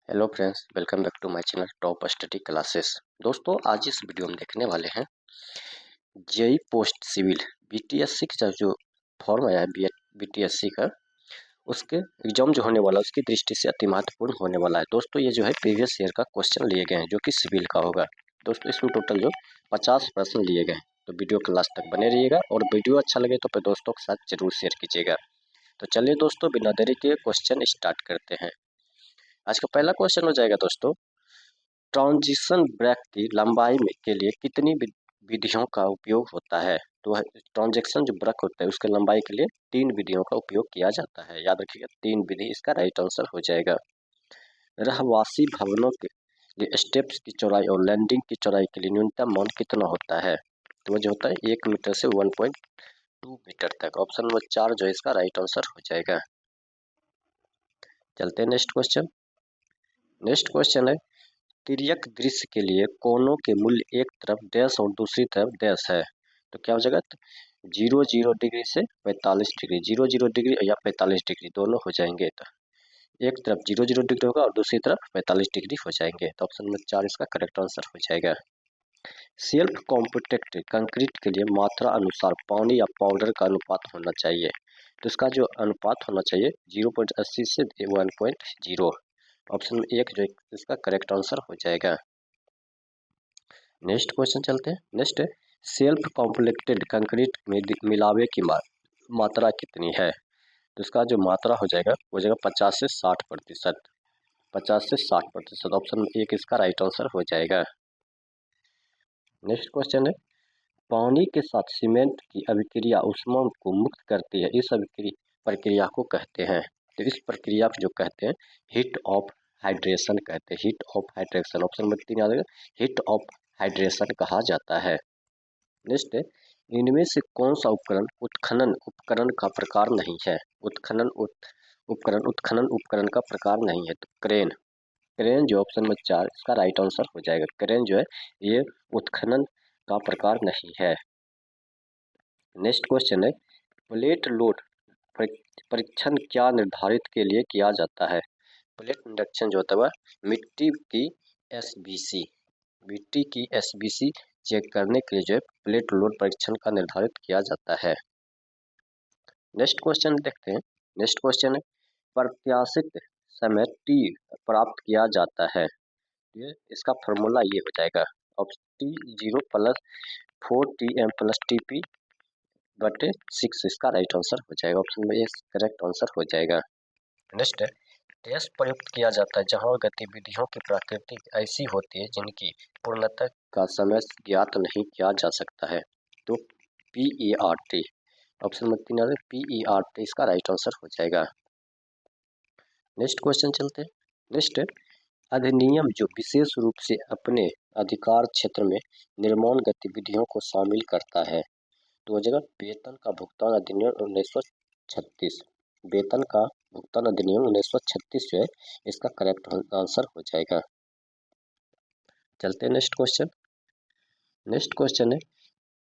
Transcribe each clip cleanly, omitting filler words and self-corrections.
Hello friends, welcome back to my channel top study classes. दोस्तों, आज इस video में देखने वाले हैं जेई पोस्ट सिविल बीटीएससी का जो फॉर्म आया है बीटीएससी का, उसके एग्जाम जो होने वाला है उसकी दृष्टि से अति महत्वपूर्ण होने वाला है। दोस्तों, ये जो है प्रीवियस ईयर का क्वेश्चन लिए गए हैं जो कि सिविल का होगा। दोस्तों, इसमें टोटल जो 50 प्रश्न लिए गए हैं, तो वीडियो के लास्ट तक बने रहिएगा और वीडियो अच्छा लगे तो अपने दोस्तों के साथ जरूर शेयर कीजिएगा। तो चलिए दोस्तों, बिना देरी के क्वेश्चन स्टार्ट करते हैं। आज का पहला क्वेश्चन हो जाएगा दोस्तों, ट्रांजिशन ब्रेक की लंबाई में के लिए कितनी विधियों का उपयोग होता है। तो ट्रांजेक्शन जो ब्रेक होता है उसके लंबाई के लिए 3 विधियों का उपयोग किया जाता है। याद रखिएगा, 3 विधि इसका राइट आंसर हो जाएगा। रहवासी भवनों के लिए स्टेप्स की चौड़ाई और लैंडिंग की चौड़ाई के लिए न्यूनतम मान कितना होता है। तो वो जो होता है 1 मीटर से 1.2 मीटर तक। ऑप्शन नंबर 4 जो है इसका राइट आंसर हो जाएगा। चलते हैं नेक्स्ट क्वेश्चन। नेक्स्ट क्वेश्चन है, तिर्यक दृश्य के लिए कोणों के मूल्य एक तरफ डैश और दूसरी तरफ डैश है। तो क्या हो जाएगा, 0 डिग्री से 45 डिग्री, 0 डिग्री या 45 डिग्री दोनों हो जाएंगे। तो एक तरफ 0 डिग्री होगा और दूसरी तरफ 45 डिग्री हो जाएंगे। तो ऑप्शन नंबर 4 इसका करेक्ट आंसर हो जाएगा। सेल्फ कॉम्पैक्ट कंक्रीट के लिए मात्रा अनुसार पानी या पाउडर का अनुपात होना चाहिए। तो इसका जो अनुपात होना चाहिए 0.80 से 1.0। ऑप्शन 1 जो इसका करेक्ट आंसर हो जाएगा। नेक्स्ट क्वेश्चन चलते हैं। नेक्स्ट है, सेल्फ कॉम्प्लेक्टेड कंक्रीट में मिलावे की मात्रा कितनी है। तो इसका जो मात्रा हो जाएगा वो जाएगा 50 से 60%। 50 से 60%। ऑप्शन 1 इसका राइट आंसर हो जाएगा। नेक्स्ट क्वेश्चन है, पानी के साथ सीमेंट की अभिक्रिया ऊष्मा को मुक्त करती है, इस प्रक्रिया को कहते हैं। तो इस प्रक्रिया को जो कहते हैं हीट ऑफ हाइड्रेशन कहते हैं। Heat of hydration. Option number 3 आ जाएगा, हीट ऑफ हाइड्रेशन कहा जाता है। नेक्स्ट है, इनमें से कौन सा उपकरण उत्खनन उपकरण का प्रकार नहीं है। उत्खनन उपकरण का प्रकार नहीं है। तो क्रेन। क्रेन जो ऑप्शन नंबर 4 इसका राइट आंसर हो जाएगा। क्रेन जो है ये उत्खनन का प्रकार नहीं है। नेक्स्ट क्वेश्चन है, प्लेट लोड परीक्षण क्या निर्धारित के लिए किया जाता है। प्लेट इंडक्शन जो होता है मिट्टी की एसबीसी चेक करने के लिए जो है प्लेट लोड परीक्षण का निर्धारित किया जाता है। नेक्स्ट क्वेश्चन देखते हैं। नेक्स्ट क्वेश्चन है, प्रत्याशित समय टी प्राप्त किया जाता है। ये इसका फॉर्मूला ये हो जाएगा, T0 plus 4Tm plus TP बटे 6 इसका राइट आंसर हो जाएगा। ऑप्शन में ये करेक्ट आंसर हो जाएगा। नेक्स्ट है, डैश प्रयुक्त किया जाता है जहां गतिविधियों की प्रकृति ऐसी होती है जिनकी पूर्णता का समय ज्ञात नहीं किया जा सकता है। तो PERT। ऑप्शन नंबर 3 है PERT इसका राइट आंसर हो जाएगा। नेक्स्ट क्वेश्चन चलते हैं। नेक्स्ट है, अधिनियम जो विशेष रूप से अपने अधिकार क्षेत्र में निर्माण गतिविधियों को शामिल करता है। तो हो जाएगा वेतन का भुगतान अधिनियम 1936। वेतन का भुगतान अधिनियम 1936 जो है इसका करेक्ट आंसर हो जाएगा। चलते हैं नेक्स्ट क्वेश्चन। नेक्स्ट क्वेश्चन है,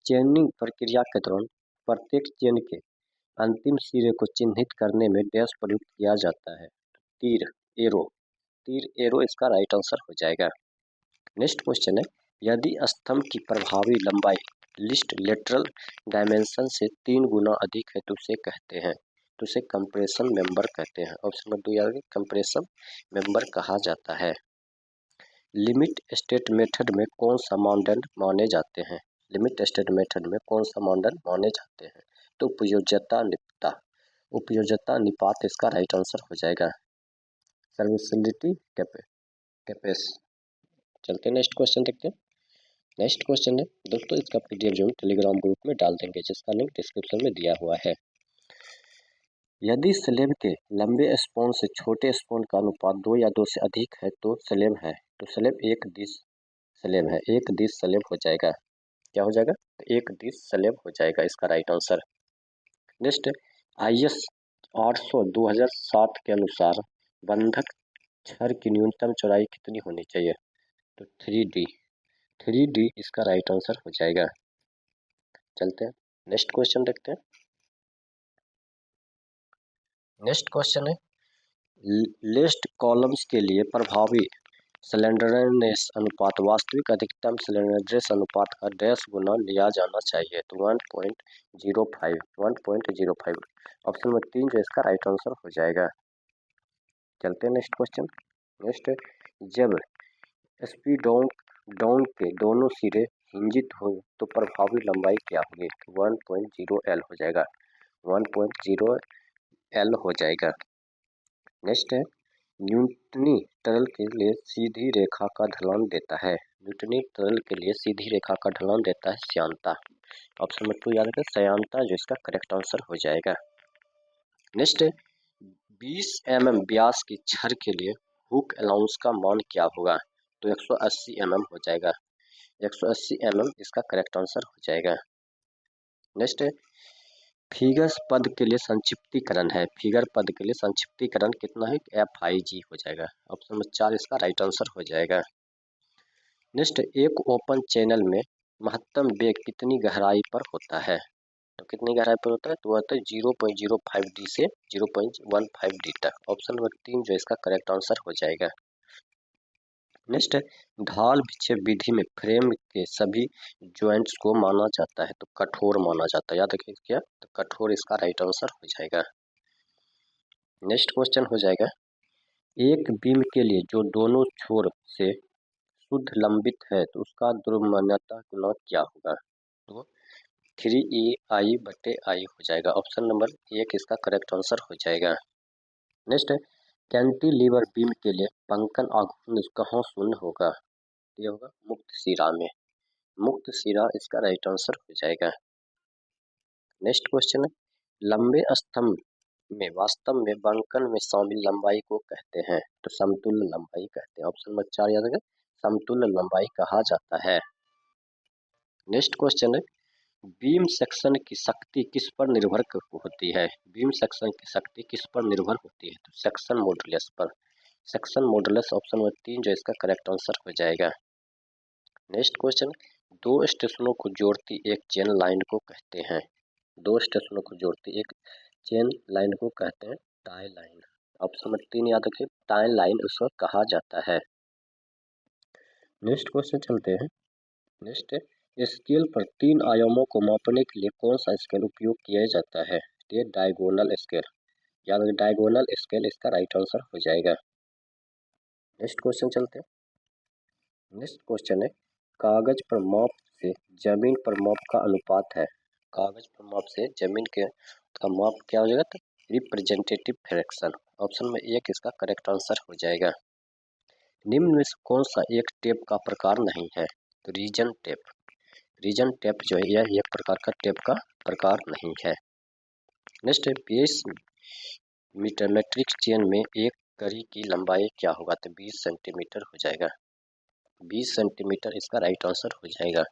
चेनिंग प्रक्रिया के दौरान प्रत्येक चेन के अंतिम सिरे को चिन्हित करने में डैश प्रयुक्त किया जाता है। तीर एरो। तीर एरो इसका राइट आंसर हो जाएगा। नेक्स्ट क्वेश्चन है, यदि स्तंभ की प्रभावी लंबाई लिस्ट लेटरल डायमेंशन से 3 गुना अधिक है तो उसे कहते हैं। तो उसे कंप्रेशन मेंबर कहते हैं। ऑप्शन नंबर 2 याद रखिए, कंप्रेशन मेंबर कहा जाता है। लिमिट स्टेट मेथड में कौन सा मानदंड माने जाते हैं। लिमिट स्टेट मेथड में कौन सा मानदंड माने जाते हैं। तो उपयोज्यता निपात इसका राइट आंसर हो जाएगा। सर्विसिबिलिटी कैपेस। चलते हैं नेक्स्ट क्वेश्चन देखते हैं। नेक्स्ट क्वेश्चन है दोस्तों, इसका पीडीएफ जो हम टेलीग्राम ग्रुप में डाल देंगे जिसका लिंक डिस्क्रिप्शन में दिया हुआ है। यदि स्लेब के लंबे स्पोन से छोटे स्पोन का अनुपात 2 या 2 से अधिक है तो स्लेब है। तो स्लेब एक दिश स्लेब है, एक दिश स्लेब हो जाएगा। क्या हो जाएगा, एक दिश स्लेब हो जाएगा इसका राइट आंसर। नेक्स्ट, IS 800 2007 के अनुसार बंधक छड़ की न्यूनतम चौड़ाई कितनी होनी चाहिए। तो 3D इसका राइट आंसर हो जाएगा। चलते हैं नेक्स्ट क्वेश्चन देखते हैं। नेक्स्ट क्वेश्चन है, लिस्ट कॉलम्स के लिए प्रभावी स्लेंडरनेस अनुपात वास्तविक अधिकतम स्लेंडरनेस अनुपात का डैश गुना लिया जाना चाहिए। तो 1.05 ऑप्शन नंबर 3 जो इसका राइट आंसर हो जाएगा। चलते हैं नेक्स्ट क्वेश्चन। नेक्स्ट, जब स्पीडोन के दोनों सिरे हिंजित हो तो प्रभावी लंबाई क्या होगी? 1.0 L हो जाएगा। 1.0 L हो जाएगा। नेक्स्ट है, न्यूटनी तरल के लिए सीधी रेखा का ढलान देता है। न्यूटनी तरल के लिए सीधी रेखा का ढलान देता है श्यानता। ऑप्शन नंबर 2 याद रखें, श्यानता जो इसका करेक्ट आंसर हो जाएगा। नेक्स्ट, 20 mm व्यास की छड़ के लिए हुक अलाउंस का मान क्या होगा? तो 180 mm हो जाएगा। 180 mm इसका करेक्ट आंसर हो जाएगा। नेक्स्ट, फिगर पद के लिए संक्षिप्तीकरण है। फिगर पद के लिए संक्षिप्तीकरण कितना है? FIG हो जाएगा। ऑप्शन नंबर 4 इसका राइट आंसर हो जाएगा। नेक्स्ट, एक ओपन चैनल में महत्तम वेग कितनी गहराई पर होता है? तो कितनी गहराई पर होता है? तो होता है 0.05 D से 0.15 D तक। ऑप्शन नंबर 3 जो इसका करेक्ट आंसर हो जाएगा। नेक्स्ट है, ढाल विक्षेप विधि में फ्रेम के सभी ज्वाइंट्स को माना जाता है तो कठोर माना जाता है। याद रखिए क्या? तो कठोर इसका राइट आंसर हो जाएगा। नेक्स्ट क्वेश्चन हो जाएगा, एक बीम के लिए जो दोनों छोर से शुद्ध लंबित है तो उसका द्रव्यमानता गुना क्या होगा? तो 3EI/I हो जाएगा। ऑप्शन नंबर 1 इसका करेक्ट आंसर हो जाएगा। नेक्स्ट है, कैंटिलीवर बीम के लिए पंकन आघूर्ण कहाँ शून्य होगा? ये होगा मुक्त सिरा में। मुक्त सिरा इसका राइट आंसर हो जाएगा। नेक्स्ट क्वेश्चन है, लंबे स्तंभ में वास्तव में बंकन में शामिल लंबाई को कहते हैं तो समतुल्य लंबाई कहते हैं। ऑप्शन नंबर 4 याद रखें, समतुल्य लंबाई कहा जाता है। नेक्स्ट क्वेश्चन है, बीम सेक्शन की शक्ति किस पर निर्भर होती है? बीम सेक्शन की शक्ति किस पर निर्भर होती है? तो सेक्शन मॉडुलस पर। सेक्शन मॉडुलस ऑप्शन नंबर 3 जो इसका करेक्ट आंसर हो जाएगा। नेक्स्ट क्वेश्चन, दो स्टेशनों को जोड़ती एक चेन लाइन को कहते हैं। दो स्टेशनों को जोड़ती एक चेन लाइन को कहते हैं टाई लाइन। ऑप्शन नंबर 3 याद रखिए, टाई लाइन उसको कहा जाता है। नेक्स्ट क्वेश्चन चलते हैं। नेक्स्ट, स्केल पर 3 आयामों को मापने के लिए कौन सा स्केल उपयोग किया जाता है? ये डायगोनल स्केल। याद रखिए, डायगोनल स्केल इसका राइट आंसर हो जाएगा। नेक्स्ट क्वेश्चन चलते हैं। नेक्स्ट क्वेश्चन है, कागज पर माप से जमीन पर माप का अनुपात है। कागज पर माप से जमीन के का माप क्या हो जाएगा? तो रिप्रेजेंटेटिव फ्रैक्शन। ऑप्शन में 1 इसका करेक्ट आंसर हो जाएगा। निम्न में से कौन सा एक टेप का प्रकार नहीं है? तो रीजन टेप। रीजन टेप जो है यह एक प्रकार का टेप का प्रकार नहीं है। नेक्स्ट है, 20 मीटर मैट्रिक्स चेन में एक कड़ी की लंबाई क्या होगा? तो 20 सेंटीमीटर हो जाएगा। 20 सेंटीमीटर इसका राइट आंसर हो जाएगा।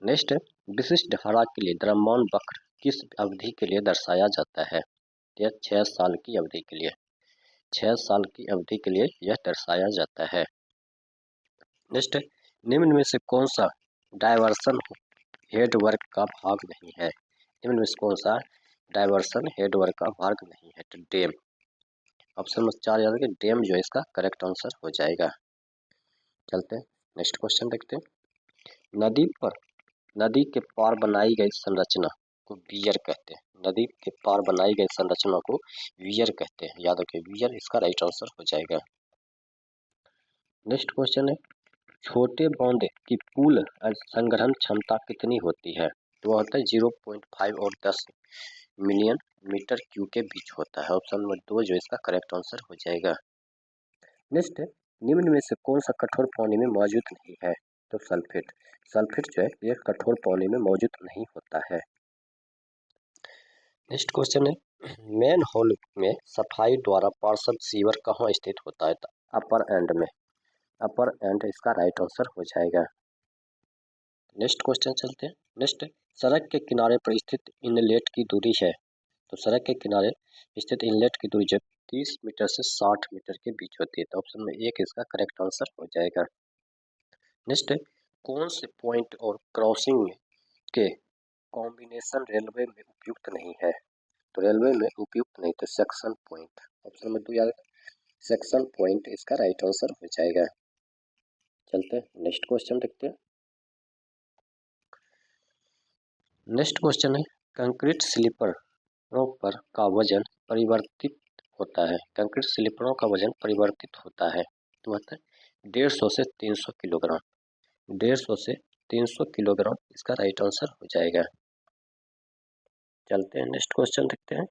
नेक्स्ट है, विशिष्ट धारा के लिए द्रव्यमान वक्र किस अवधि के लिए दर्शाया जाता है? यह 6 साल की अवधि के लिए। 6 साल की अवधि के लिए यह दर्शाया जाता है। नेक्स्ट, निम्न में से कौन सा डायवर्सन हेड वर्क का भाग नहीं है? निम्न में से कौन सा डायवर्सन हेड वर्क का भाग नहीं है? तो डैम। ऑप्शन नंबर 4 याद रखिए, डैम जो है इसका करेक्ट आंसर हो जाएगा। चलते हैं नेक्स्ट क्वेश्चन देखते हैं। नदी के पार बनाई गई संरचना को वियर कहते हैं। नदी के पार बनाई गई संरचना को वियर कहते हैं। याद रखिए, वियर इसका राइट आंसर हो जाएगा। नेक्स्ट क्वेश्चन है, छोटे बांध की पुल संग्रहण क्षमता कितनी होती है? तो वह होता है 0.5 और 10 मिलियन मीटर क्यूब के बीच होता है। ऑप्शन नंबर 2 जो इसका करेक्ट आंसर हो जाएगा। नेक्स्ट है, निम्न में से कौन सा कठोर पानी में मौजूद नहीं है? तो सल्फेट। सल्फेट जो है यह कठोर पानी में मौजूद नहीं होता है। नेक्स्ट क्वेश्चन है, मैन होल में सफाई द्वारा पार्श्व सीवर कहाँ स्थित होता है? अपर एंड में। अपर एंड इसका राइट आंसर हो जाएगा। नेक्स्ट क्वेश्चन चलते हैं। नेक्स्ट, सड़क के किनारे पर स्थित इनलेट की दूरी है। तो सड़क के किनारे स्थित इनलेट की दूरी जो 30 मीटर से 60 मीटर के बीच होती है। तो ऑप्शन में 1 इसका करेक्ट आंसर हो जाएगा। नेक्स्ट है, कौन से पॉइंट और क्रॉसिंग के कॉम्बिनेशन रेलवे में उपयुक्त नहीं है? तो रेलवे में उपयुक्त नहीं तो सेक्शन पॉइंट। ऑप्शन नंबर 2 याद सेक्शन पॉइंट इसका राइट आंसर हो जाएगा। चलते हैं नेक्स्ट क्वेश्चन देखते हैं। नेक्स्ट क्वेश्चन है कंक्रीट स्लीपरों पर का वजन परिवर्तित होता है। कंक्रीट स्लीपरों का वजन परिवर्तित होता है तो मतलब 150 से 300 किलोग्राम। 150 से 300 किलोग्राम इसका राइट आंसर हो जाएगा। चलते हैं नेक्स्ट क्वेश्चन देखते हैं।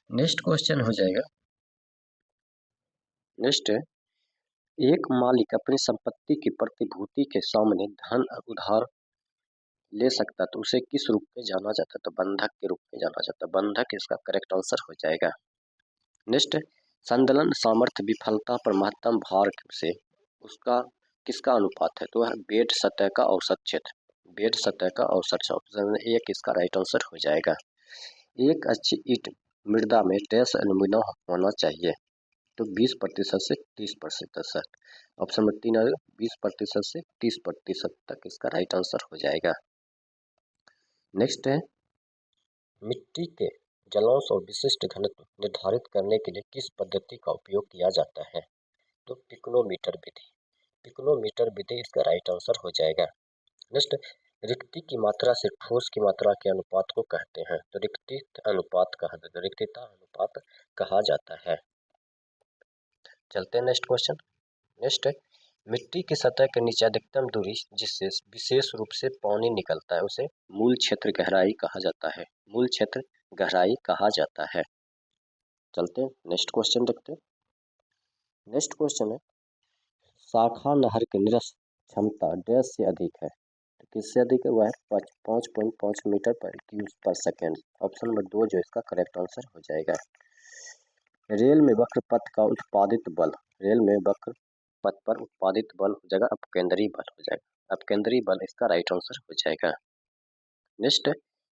नेक्स्ट क्वेश्चन हो जाएगा, नेक्स्ट है एक मालिक अपनी संपत्ति की प्रतिभूति के सामने धन उधार ले सकता तो उसे किस रूप में जाना जाता है? तो बंधक के रूप में जाना जाता है। बंधक इसका करेक्ट आंसर हो जाएगा। नेक्स्ट संदलन सामर्थ्य विफलता पर महत्तम भार से उसका किसका अनुपात है? तो है बेड सतह का औसत क्षेत्र। बेड सतह का औसत क्षेत्र। ऑप्शन एक इसका राइट आंसर हो जाएगा। एक अच्छी ईंट मृदा में डैश एल्यूमिनियम होना चाहिए तो 20% से 30%। ऑप्शन नंबर 3 20% से 30% तक इसका राइट आंसर हो जाएगा। नेक्स्ट है मिट्टी के जलांश और विशिष्ट घनत्व निर्धारित करने के लिए किस पद्धति का उपयोग किया जाता है? तो पिकोनोमीटर विधि। पिकोनोमीटर विधि इसका राइट आंसर हो जाएगा। नेक्स्ट रिक्ति की मात्रा से ठोस की मात्रा के अनुपात को कहते हैं तो रिक्तिता अनुपात कहा जाता है। चलते हैं नेक्स्ट क्वेश्चन। नेक्स्ट है मिट्टी की सतह के नीचे अधिकतम दूरी जिससे विशेष रूप से पानी निकलता है उसे मूल क्षेत्र गहराई कहा जाता है। मूल क्षेत्र गहराई कहा जाता है। चलते हैं नेक्स्ट क्वेश्चन देखते हैं। नेक्स्ट क्वेश्चन है शाखा नहर की निरस क्षमता डैश से अधिक है तो किससे अधिक है? वह है 5.5 मीटर पर क्यूब पर सेकेंड। ऑप्शन नंबर 2 जो इसका करेक्ट आंसर हो जाएगा। रेल में वक्र पथ का उत्पादित बल। रेल में वक्र पथ पर उत्पादित बल हो जाएगा अपकेंद्री बल हो जाएगा। अपकेंद्री बल इसका राइट आंसर हो जाएगा। नेक्स्ट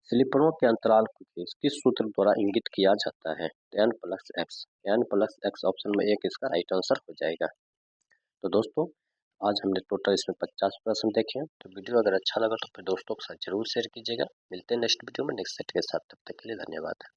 स्लीपरों के अंतराल को किस सूत्र द्वारा इंगित किया जाता है? n+x। n+x ऑप्शन में एक इसका राइट आंसर हो जाएगा। तो दोस्तों आज हमने टोटल इसमें 50 प्रश्न देखे हैं। तो वीडियो अगर अच्छा लगा तो फिर दोस्तों के साथ जरूर शेयर कीजिएगा। मिलते हैं नेक्स्ट वीडियो में नेक्स्ट सेट के साथ। तब तक के लिए धन्यवाद।